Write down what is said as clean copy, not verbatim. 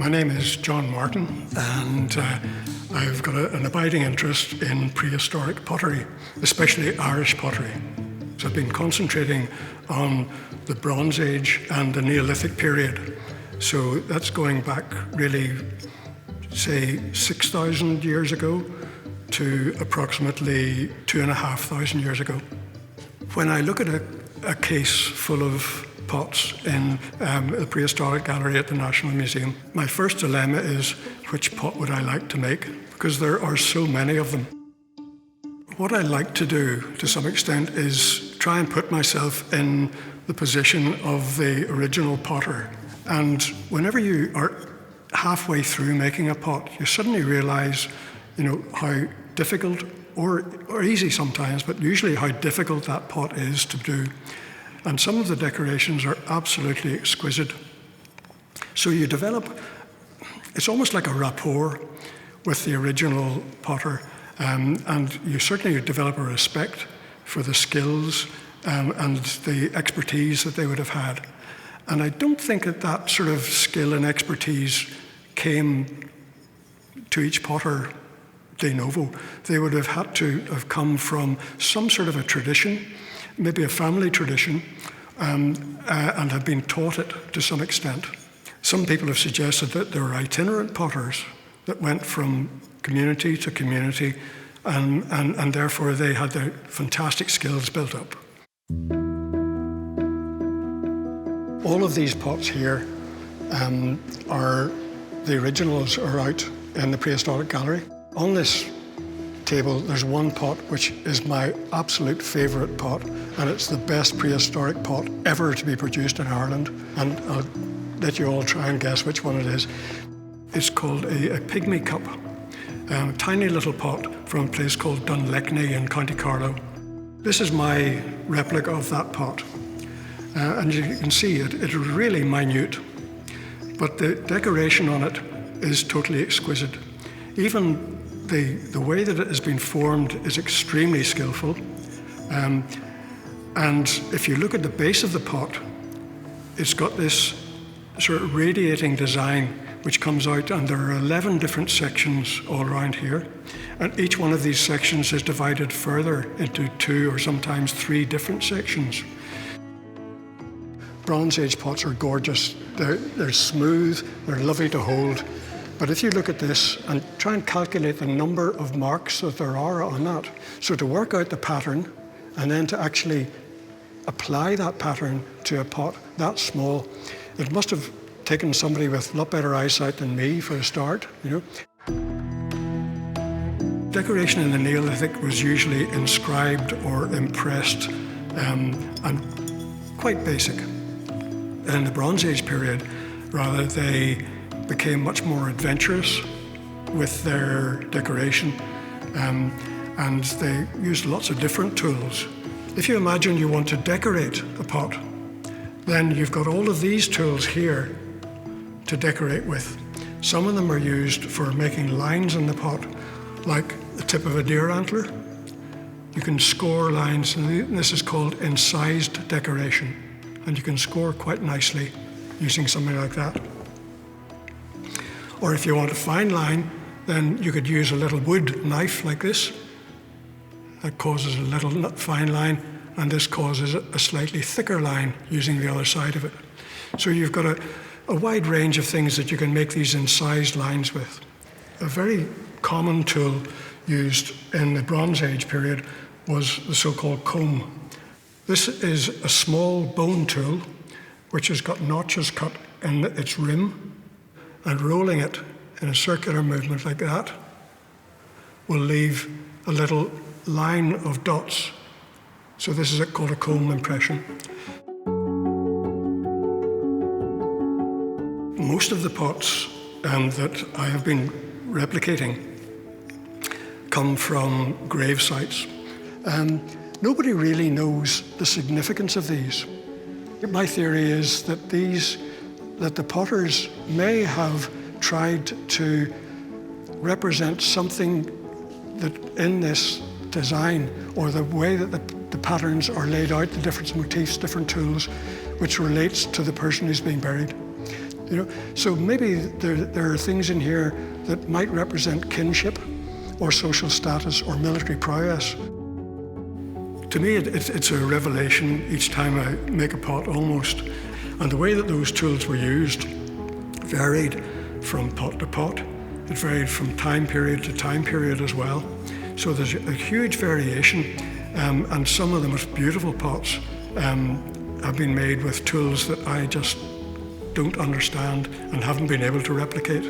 My name is John Martin, and I've got an abiding interest in prehistoric pottery, especially Irish pottery. So I've been concentrating on the Bronze Age and the Neolithic period. So that's going back really, say, 6,000 years ago to approximately 2,500 years ago. When I look at a case full of pots in the prehistoric gallery at the National Museum, my first dilemma is which pot would I like to make, because there are so many of them. What I like to do to some extent is try and put myself in the position of the original potter. And whenever you are halfway through making a pot, you suddenly realize, how difficult or easy sometimes, but usually how difficult that pot is to do. And some of the decorations are absolutely exquisite. So you develop, it's almost like a rapport with the original potter, and you certainly develop a respect for the skills and the expertise that they would have had. And I don't think that sort of skill and expertise came to each potter de novo. They would have had to have come from some sort of a tradition, maybe a family tradition, and have been taught it to some extent. Some people have suggested that there were itinerant potters that went from community to community, and therefore they had their fantastic skills built up. All of these pots here are the originals are out in the prehistoric gallery. On this table, there's one pot which is my absolute favourite pot, and it's the best prehistoric pot ever to be produced in Ireland. And I'll let you all try and guess which one it is. It's called a pygmy cup, a tiny little pot from a place called Dunleckney in County Carlow. This is my replica of that pot. And you can see it's really minute, but the decoration on it is totally exquisite. Even the way that it has been formed is extremely skillful. And if you look at the base of the pot, it's got this sort of radiating design which comes out, and there are 11 different sections all around here. And each one of these sections is divided further into 2 or sometimes 3 different sections. Bronze Age pots are gorgeous. They're smooth, they're lovely to hold. But if you look at this and try and calculate the number of marks that there are on that, so to work out the pattern and then to actually apply that pattern to a pot that small, it must have taken somebody with a lot better eyesight than me for a start, Decoration in the Neolithic was usually inscribed or impressed and quite basic. In the Bronze Age period, rather, they became much more adventurous with their decoration, and they used lots of different tools. If you imagine you want to decorate a pot, then you've got all of these tools here to decorate with. Some of them are used for making lines in the pot, like the tip of a deer antler. You can score lines, and this is called incised decoration, and you can score quite nicely using something like that. Or if you want a fine line, then you could use a little wood knife like this. That causes a little fine line, and this causes a slightly thicker line using the other side of it. So you've got a wide range of things that you can make these incised lines with. A very common tool used in the Bronze Age period was the so-called comb. This is a small bone tool which has got notches cut in its rim, and rolling it in a circular movement like that will leave a little line of dots. So this is called a comb impression. Most of the pots that I have been replicating come from grave sites. Nobody really knows the significance of these. My theory is that the potters may have tried to represent something that in this design, or the way that the patterns are laid out, the different motifs, different tools, which relates to the person who's being buried. So maybe there are things in here that might represent kinship or social status or military prowess. To me, it's a revelation each time I make a pot almost. And the way that those tools were used varied from pot to pot. It varied from time period to time period as well. So there's a huge variation, and some of the most beautiful pots have been made with tools that I just don't understand and haven't been able to replicate.